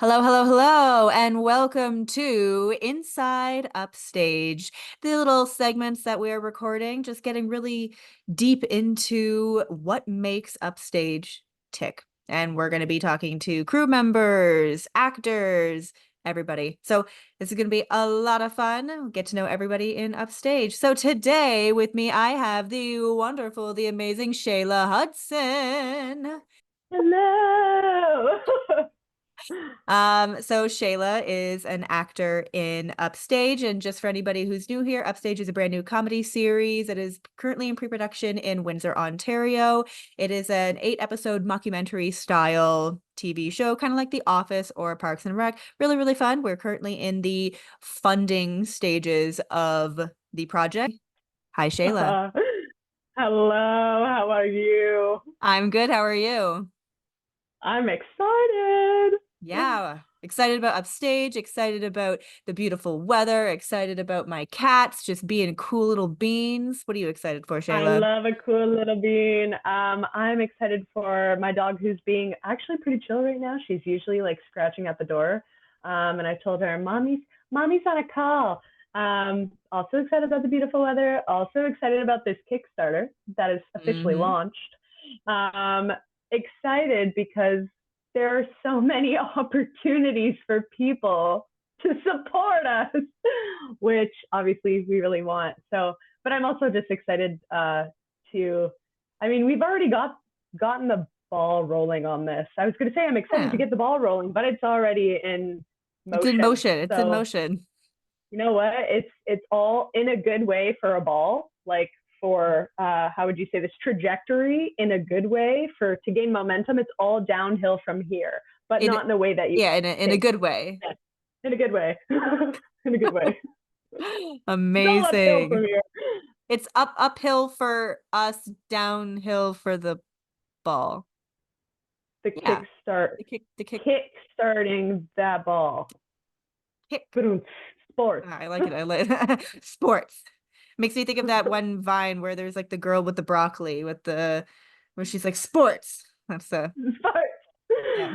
Hello, hello, hello, and welcome to Inside Upstage, the little segments that we're recording, just getting really deep into what makes Upstage tick. And we're going to be talking to crew members, actors, everybody. So this is going to be a lot of fun. We'll get to know everybody in Upstage. So today with me, I have the wonderful, the amazing Shayla Hudson. Hello. So Shayla is an actor in Upstage, and just for anybody who's new here, Upstage is a brand new comedy series that is currently in pre-production in Windsor, Ontario. It is an 8-episode mockumentary style TV show, kind of like The Office or Parks and Rec. Really, really fun. We're currently in the funding stages of the project. Hi, Shayla. Hello, how are you? I'm good. How are you? I'm excited. Yeah, excited about Upstage, excited about the beautiful weather, excited about my cats just being cool little beans. What are you excited for, I Shayla? love a cool little bean. I'm excited for my dog who's being actually pretty chill right now. She's usually like scratching at the door. And I told her, mommy's on a call. Also excited about the beautiful weather. Also excited about this Kickstarter that is officially Mm-hmm. launched. Um, Excited because there are so many opportunities for people to support us, which obviously we really want. So, but I'm also just excited to. I mean, we've already gotten the ball rolling on this. I was going to say I'm excited to Yeah, get the ball rolling, but it's already in it's in motion. motion. It's in So motion. you know what? It's all in a good way for a ball, like for how would you say this trajectory in a good way for to gain momentum. It's all downhill from here, but In not in a way that you yeah, in a think. good way. Yeah, in a good way. In a good way. It's all uphill from Amazing. here. It's uphill for us, downhill for the ball. The Yeah, kickstart, the kick starting that ball. kick. Boom. Sports. I like it. I like sports. Makes me think of that one Vine where there's like the girl with the broccoli with the where she's like sports. That's yeah. Sports.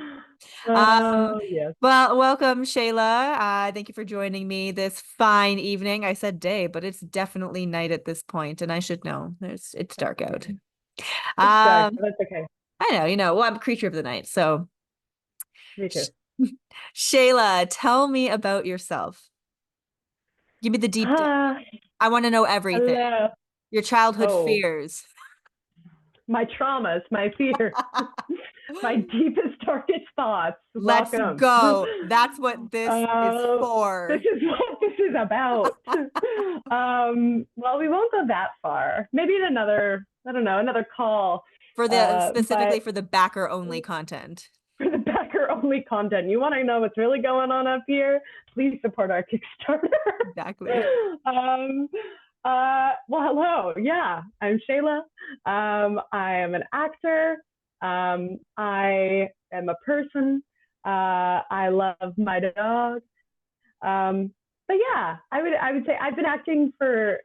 Um, Oh yes. well, welcome, Shayla. Thank you for joining me this fine evening. I said day, but it's definitely night at this point, and I should know. It's That's dark out. okay. It's dark, Um, but that's okay. I know, well, I'm a creature of the night. So, Me too. Sh Shayla, tell me about yourself. Give me the deep dive. Ah, I want to know everything. hello. Your childhood Oh, fears. my traumas, my fears, my deepest, darkest thoughts. Let's Welcome. go. That's what this is This for. is what this is about. Well, we won't go that far. Maybe in another, I don't know, another call. For the But specifically for the backer only content. for the backer only content, you want to know what's really going on up here? Please support our Kickstarter. Exactly. um, well, hello. Yeah, I'm Shayla. I am an actor. I am a person. I love my dog. But yeah, I would say I've been acting for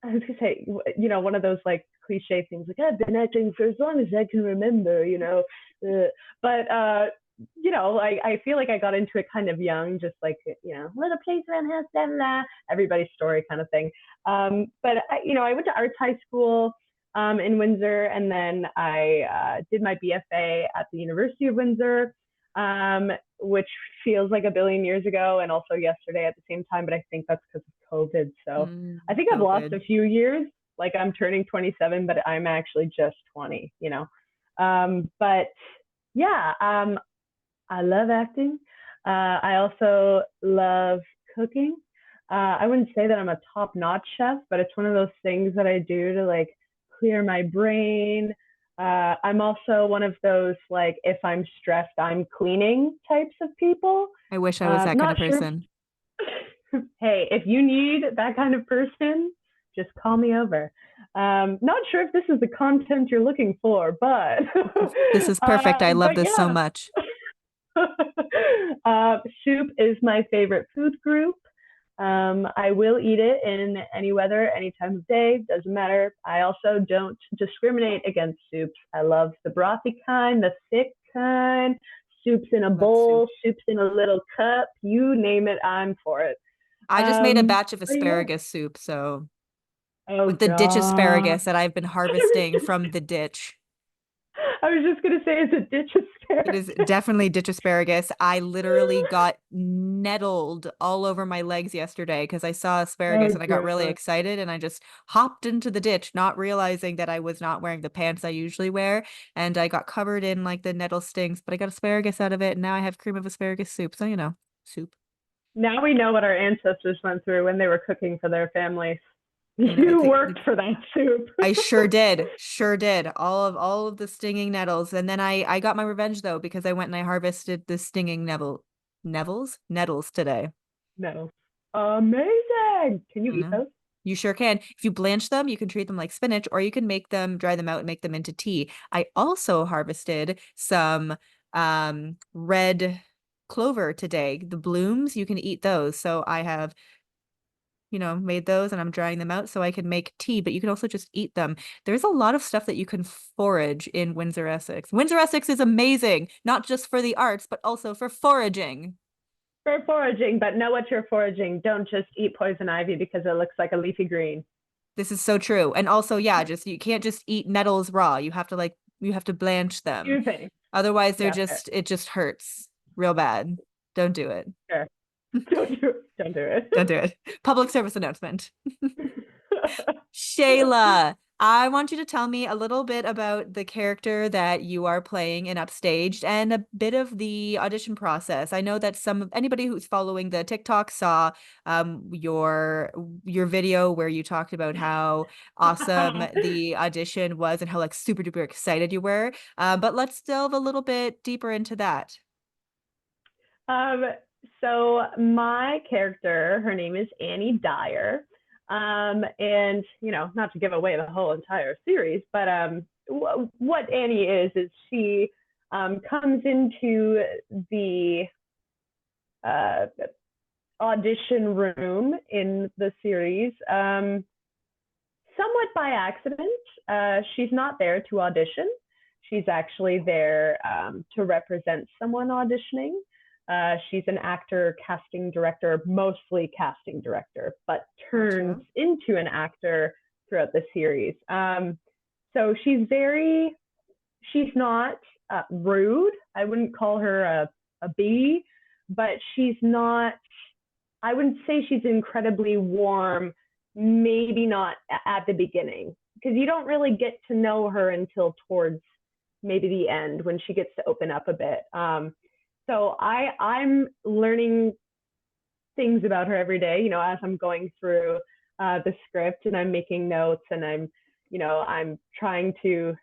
I was gonna say one of those like cliche things like I've been acting for as long as I can remember. But I feel like I got into it kind of young, just like little place around house, blah, blah, blah, everybody's story kind of thing. But I went to arts high school in Windsor, and then I did my BFA at the University of Windsor, which feels like a billion years ago and also yesterday at the same time. But I think that's because of COVID. So I think I've lost COVID. a few years. Like I'm turning 27, but I'm actually just 20. But yeah, I love acting. I also love cooking. I wouldn't say that I'm a top-notch chef, but it's one of those things that I do to like clear my brain. I'm also one of those like if I'm stressed, I'm cleaning types of people. I wish I was that kind Not of sure. person. Hey, if you need that kind of person, just call me over. Not sure if this is the content you're looking for, but This is perfect. I love but this so yeah. much. Soup is my favorite food group. I will eat it in any weather, any time of day, doesn't matter. I also don't discriminate against soups. I love the brothy kind, the thick kind, Soup's in a Love soup. bowl, soup's in a little cup. You name it, I'm for it. I just made a batch of But yeah. asparagus soup, so Oh with the ditch God. asparagus that I've been harvesting from the ditch. I was just gonna say it's a ditch It is asparagus. definitely ditch asparagus. I literally got nettled all over my legs yesterday because I saw Oh asparagus and I got really God. excited and I just hopped into the ditch, not realizing that I was not wearing the pants I usually wear. And I got covered in like the nettle stings, but I got asparagus out of it. And now I have cream of asparagus soup. So, soup. Now we know what our ancestors went through when they were cooking for their families. It's You worked for that soup. I sure did. Sure did. All of the stinging nettles. And then I got my revenge though because I went and I harvested the stinging nettles today. No. Amazing. Can you You eat know. those? You sure can. If you blanch them, you can treat them like spinach or you can make them, dry them out and make them into tea. I also harvested some red clover today. The blooms, you can eat those. So I have made those and I'm drying them out so I can make tea, but you can also just eat them. There's a lot of stuff that you can forage in Windsor, Essex. Windsor, Essex is amazing, not just for the arts, but also for foraging. For foraging, but know what you're foraging. Don't just eat poison ivy because it looks like a leafy green. This is so true. And also, yeah, just you can't just eat nettles raw. You have to blanch them. Few things. Otherwise, Yeah, fair. it just hurts real bad. Don't do it. Fair. Don't do it. Don't do it. Public service announcement. Shayla, I want you to tell me a little bit about the character that you are playing in Upstaged and a bit of the audition process. I know that anybody who's following the TikTok saw your video where you talked about how awesome the audition was and how like super duper excited you were. But let's delve a little bit deeper into that. um, so my character, her name is Annie Dyer. And not to give away the whole entire series, but what Annie is she comes into the uh, audition room in the series somewhat by accident. She's not there to audition. She's actually there to represent someone auditioning. She's an actor, casting director, mostly casting director, but turns Gotcha. into an actor throughout the series. So she's not rude. I wouldn't call her a bee, but she's not, I wouldn't say she's incredibly warm, maybe not at the beginning, because you don't really get to know her until towards maybe the end when she gets to open up a bit. So I'm learning things about her every day, as I'm going through the script and I'm making notes and I'm trying to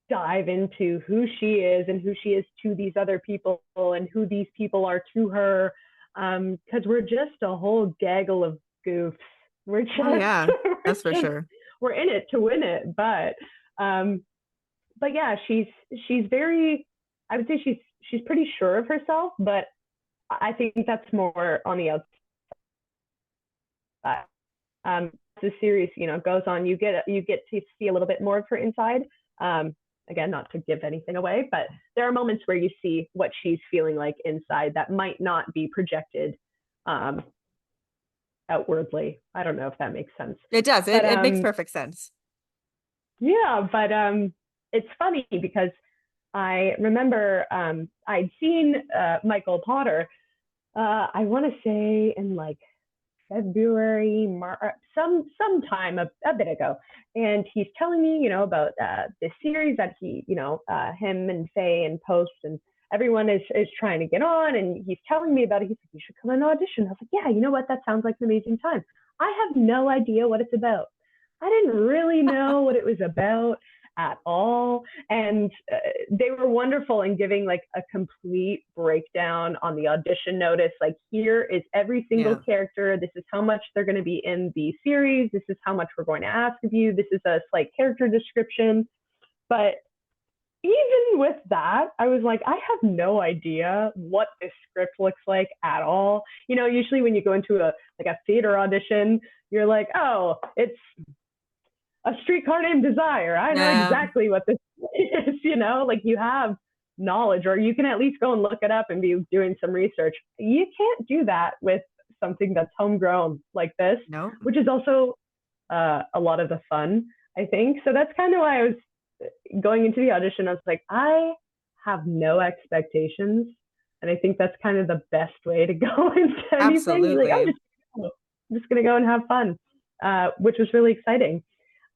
dive into who she is and who she is to these other people and who these people are to her. Because we're just a whole gaggle of goofs. We're just, Oh yeah, we're that's for just, sure. we're in it to win it. Um, but yeah, she's very, I would say she's pretty sure of herself, but I think that's more on the outside. The series, goes on, you get to see a little bit more of her inside. Again, not to give anything away, but there are moments where you see what she's feeling like inside that might not be projected outwardly. I don't know if that makes sense. It does. But It makes perfect sense. yeah, but it's funny because I remember I'd seen Michael Potter. I want to say in like February, March, sometime a bit ago, and he's telling me, about this series that him and Faye and Post and everyone is trying to get on, and he's telling me about it. He's like, "You should come and audition." I was like, "Yeah, you know what? That sounds like an amazing time." I have no idea what it's about. I didn't really know what it was about at all. And they were wonderful in giving like a complete breakdown on the audition notice. Like, here is every single Yeah. character. This is how much they're going to be in the series. This is how much we're going to ask of you. This is a slight character description. But even with that, I was like, I have no idea what this script looks like at all. Usually when you go into a theater audition, you're like, oh, it's a streetcar named Desire. I know Yeah. exactly what this is, like you have knowledge, or you can at least go and look it up and be doing some research. You can't do that with something that's homegrown like this, No. which is also a lot of the fun, I think. So that's kind of why I was going into the audition. I was like, I have no expectations. And I think that's kind of the best way to go into anything. Like, Absolutely. I'm just going to go and have fun, which was really exciting.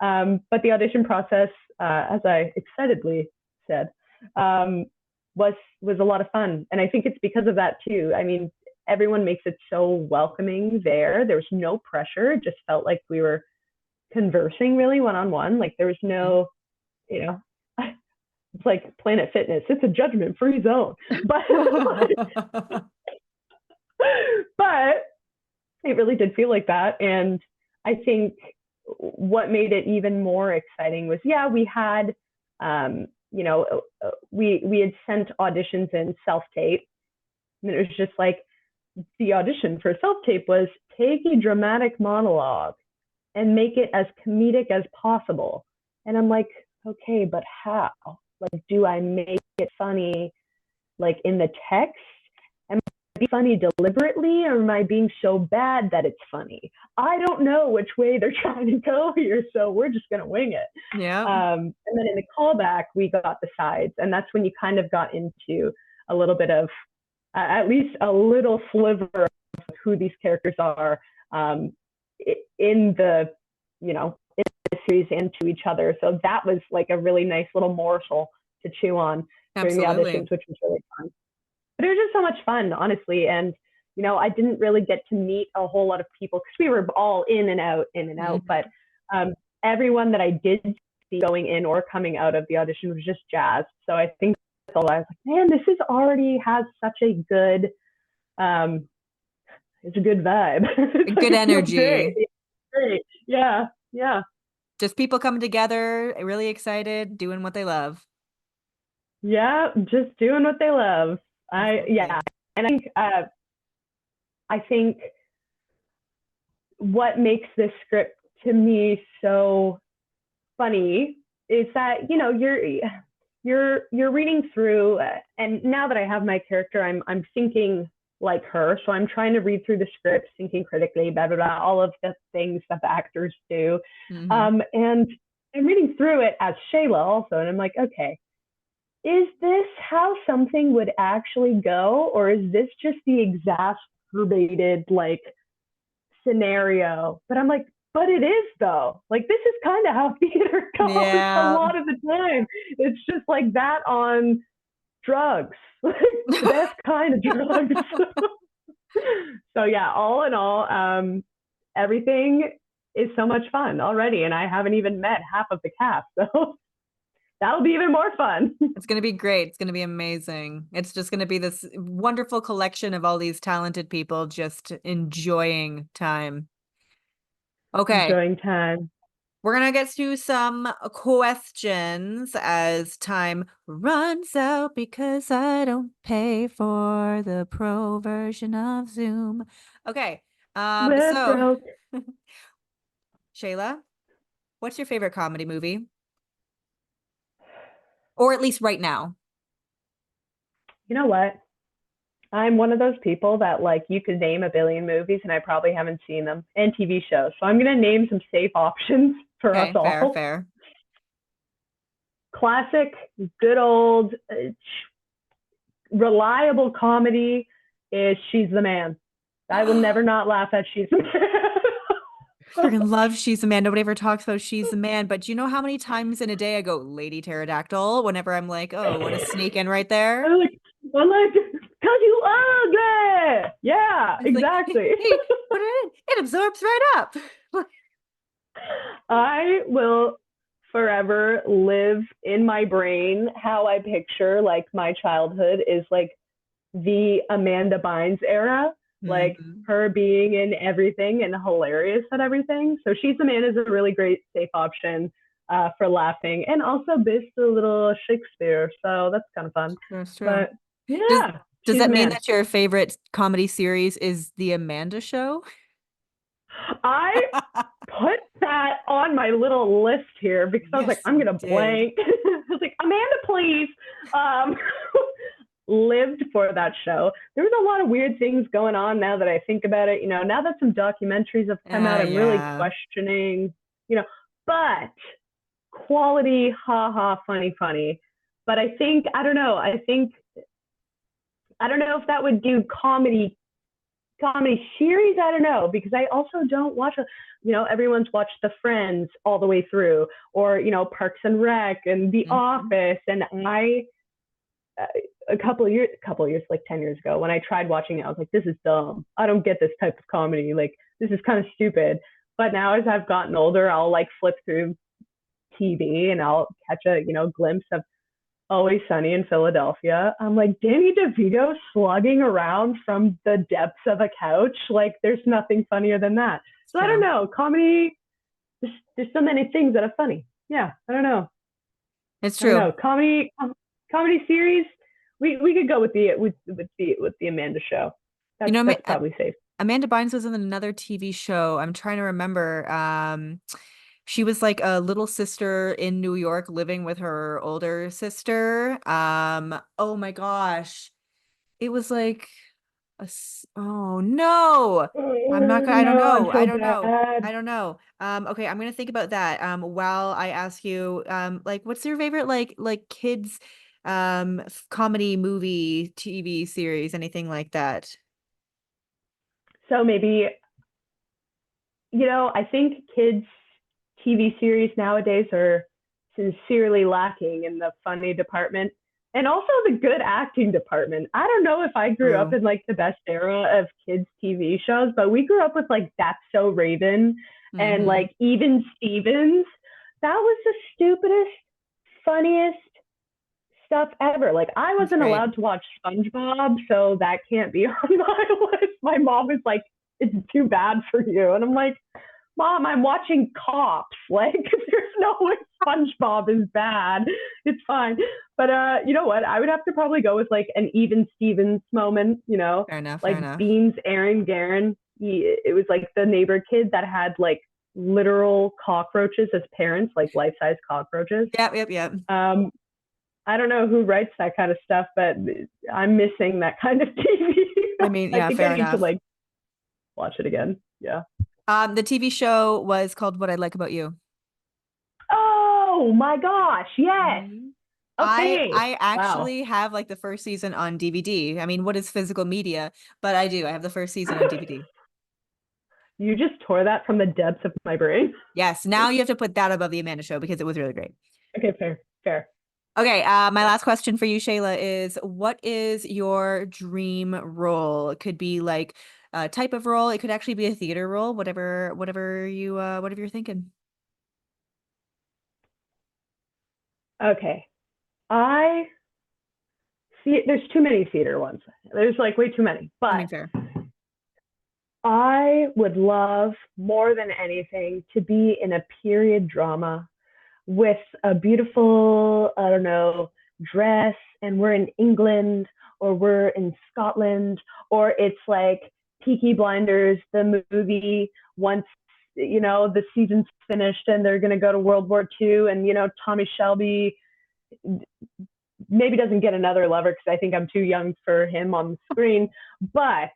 But the audition process, as I excitedly said, was a lot of fun. And I think it's because of that too. I mean, everyone makes it so welcoming there. There was no pressure. It just felt like we were conversing really one-on-one. Like there was no, you know, it's like Planet Fitness. It's a judgment-free zone. But but it really did feel like that. And I think what made it even more exciting was, yeah, we had, we had sent auditions in self-tape. And it was just like, the audition for self-tape was take a dramatic monologue and make it as comedic as possible. And I'm like, okay, but how? Like, do I make it funny, like in the text? Am I being funny deliberately, or am I being so bad that it's funny? I don't know which way they're trying to go here, so we're just gonna wing it. Yeah. And then in the callback, we got the sides, and that's when you kind of got into a little bit of, at least a little sliver of who these characters are, in the, in the series and to each other. So that was like a really nice little morsel to chew on during the Absolutely. auditions, which was really fun. But it was just so much fun, honestly. And, I didn't really get to meet a whole lot of people because we were all in and out, in and out. Mhm. But everyone that I did see going in or coming out of the audition was just jazzed. So I think that's all. I was like, man, this is already has such a good, um, it's a good vibe. It's like, Good it feels great. energy. It's great. Yeah. Yeah. Just people coming together, really excited, doing what they love. Yeah. Just doing what they love. Absolutely. Yeah. And I think what makes this script to me so funny is that, you're reading through, and now that I have my character, I'm thinking like her. So I'm trying to read through the script, thinking critically, blah blah blah, all of the things that the actors do. Hmm. And I'm reading through it as Shayla also, and I'm like, okay, is this how something would actually go, or is this just the exacerbated like scenario? But I'm like, but it is though. Like this is kind of how theater goes a Yeah. lot of the time. It's just like that on drugs, the best kind of drugs. So yeah, all in all, everything is so much fun already, and I haven't even met half of the cast, so that'll be even more fun. It's going to be great. It's going to be amazing. It's just going to be this wonderful collection of all these talented people just enjoying time. Okay. Enjoying time. We're going to get to some questions as time runs out because I don't pay for the pro version of Zoom. Okay. We're So broke. Shayla, what's your favorite comedy movie? Or at least right now. You know what? I'm one of those people that like you could name a billion movies and I probably haven't seen them, and TV shows. So I'm gonna name some safe options for us Okay, fair, all. fair. Classic, good old, reliable comedy is She's the Man. I will never not laugh at She's the Man. Freaking love She's the Man. Nobody ever talks about She's the Man, but do you know how many times in a day I go Lady Pterodactyl whenever I'm like, oh, want to sneak in right there? I'm like, cause you ugly. Yeah, It's like, hey, exactly. hey, put it in. It absorbs right up. I will forever live in my brain how I picture like my childhood is like the Amanda Bynes era, like Mhm. her being in everything and hilarious at everything. So She's the Man is a really great safe option for laughing, and also based a little Shakespeare, so that's kind of fun. That's true. But Does yeah, does She's the that mean Man. that your favorite comedy series is The Amanda Show? I put that on my little list here because I was like, Yes, I'm you gonna did. blank. I was like, Amanda, please. Um, lived for that show. There was a lot of weird things going on now that I think about it. Now that some documentaries have come out, I'm really Yeah. questioning, you know, but quality, haha, funny, funny. But I think, I don't know, I don't know if that would do comedy series. I don't know because I also don't watch everyone's watched The Friends all the way through, or Parks and Rec and The Mhm. Office, and I uh, a couple of years, like 10 years ago, when I tried watching it, I was like, this is dumb. I don't get this type of comedy. Like this is kind of stupid. But now as I've gotten older, I'll like flip through TV and I'll catch a glimpse of Always Sunny in Philadelphia. I'm like, Danny DeVito slugging around from the depths of a couch. Like, there's nothing funnier than that. It's So I don't true. know. Comedy, there's so many things that are funny. Yeah, I don't know. It's I don't true. know. Comedy series. We could go with the Amanda Show. You That's know, that's probably safe. Amanda Bynes was in another TV show. I'm trying to remember. She was like a little sister in New York living with her older sister. Oh my gosh. It was like oh no. I'm not Oh, gonna, I don't no, I'm know. I so don't know. bad. I don't know. Okay, I'm gonna think about that. While I ask you, like what's your favorite like kids comedy movie, TV series, anything like that? So maybe I think kids' TV series nowadays are sincerely lacking in the funny department and also the good acting department. I don't know if I grew up True. in like the best era of kids' TV shows, but we grew up with like That's So Raven and Mm-hmm. like Even Stevens. That was the stupidest, funniest stuff ever. Like I That's wasn't great. allowed to watch SpongeBob, so that can't be on my list. My mom was like, "It's too bad for you," and I'm like, Mom, I'm watching Cops. Like, there's no way SpongeBob is bad. It's fine. But you know what? I would have to probably go with like an Even Stevens moment. Fair enough, fair Like enough. Beans, Aaron, Garen. It was like the neighbor kid that had like literal cockroaches as parents, like life-size cockroaches. Yep, yep, yep. Um, I don't know who writes that kind of stuff, but I'm missing that kind of TV. I mean, I yeah, think I fair need to enough. like watch it again. Yeah. The TV show was called What I Like About You. Oh my gosh, yes. Mhm. Okay. I Wow. actually have like the first season on DVD. I mean, what is physical media? But I do. I have the first season on DVD. You just tore that from the depths of my brain. Yes, now you have to put that above the Amanda Show because it was really great. Okay, fair, fair. Okay, my last question for you, Shayla, is what is your dream role? It could be like a type of role. It could actually be a theater role, whatever you're thinking. Okay. I see there's too many theater ones. There's like way too many. I But mean, fair. I would love more than anything to be in a period drama with a beautiful, I don't know, dress, and we're in England or we're in Scotland, or it's like Peaky Blinders, the movie, once the season's finished and they're going to go to World War II, and Tommy Shelby maybe doesn't get another lover because I think I'm too young for him on the screen. But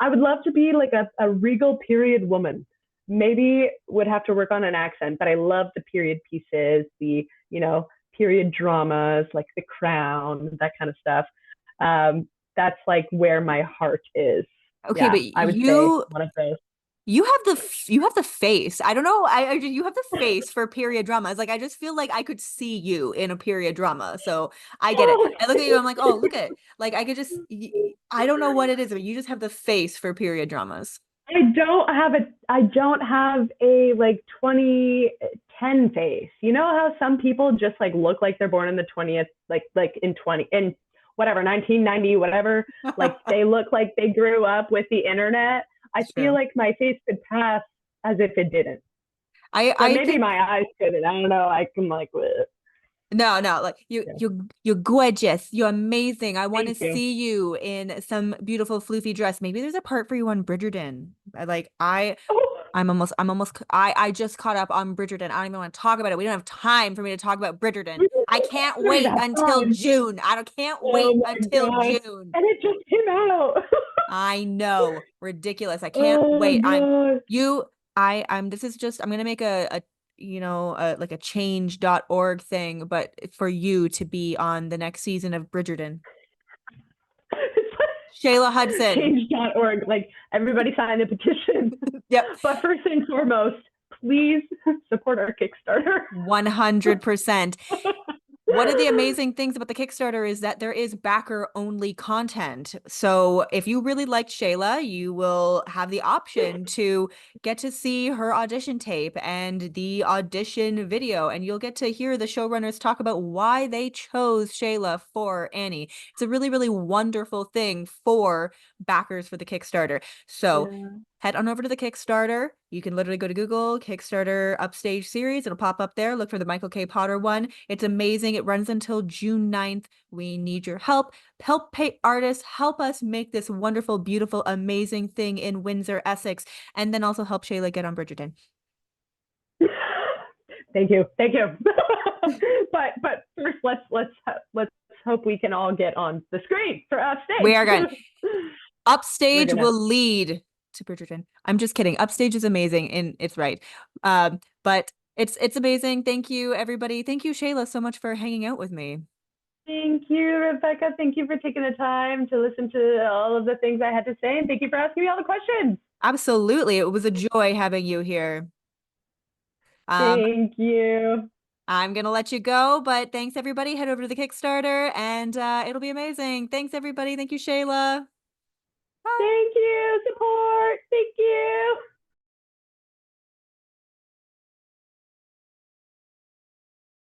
I would love to be like a regal period woman. Maybe would have to work on an accent, but I love the period pieces, the period dramas like The Crown, that kind of stuff. That's like where my heart is. Okay, Yeah, but I would say you one of those. you have you have the face. I don't know. You have the face for period dramas. Like I just feel like I could see you in a period drama. So I get it. Oh, I look at you. I'm like, oh, look at it. Like I could just. I don't know what it is, but you just have the face for period dramas. I don't have a like 2010 face. You know how some people just like look like they're born in the 20th, like in whatever 1990 whatever, like they look like they grew up with the internet. I It's feel true. like my face could pass as if it didn't. But I maybe think my eyes couldn't. I don't know. I can like bleh. no, no, like Yeah. you're gorgeous. You're amazing. I want to Thank you. see you in some beautiful floofy dress. Maybe there's a part for you on Bridgerton. Like Oh, I just caught up on Bridgerton. I don't even want to talk about it. We don't have time for me to talk about Bridgerton. we I can't don't wait have until time. June. I don't can't Oh wait my until gosh. June. And it just came out. I know. Ridiculous. I can't Oh wait. gosh. You I'm this is just I'm gonna make a like a change.org thing, but for you to be on the next season of Bridgerton. It's Shayla like Hudson. change.org. Like everybody sign the petition. Yep. But first and foremost, please support our Kickstarter. 100%. One of the amazing things about the Kickstarter is that there is backer only content. So if you really liked Shayla, you will have the option to get to see her audition tape and the audition video, and you'll get to hear the showrunners talk about why they chose Shayla for Annie. It's a really, really wonderful thing for backers for the Kickstarter. So Yeah. head on over to the Kickstarter. You can literally go to Google, Kickstarter Upstage series. It'll pop up there. Look for the Michael K. Potter one. It's amazing. It runs until June 9th. We need your help. Help pay artists. Help us make this wonderful, beautiful, amazing thing in Windsor, Essex. And then also help Shayla get on Bridgerton. Thank you. Thank you. But first let's hope we can all get on the screen for We upstage. are going. We're Upstage gonna will lead to Bridgerton. I'm just kidding. Upstage is amazing and it's right. But it's amazing. Thank you, everybody. Thank you, Shayla, so much for hanging out with me. Thank you, Rebecca. Thank you for taking the time to listen to all of the things I had to say, and thank you for asking me all the questions. Absolutely. It was a joy having you here. Um, Thank you. I'm gonna let you go, but thanks everybody. Head over to the Kickstarter and it'll be amazing. Thanks everybody. Thank you, Shayla. Bye. Thank you. Support. Thank you.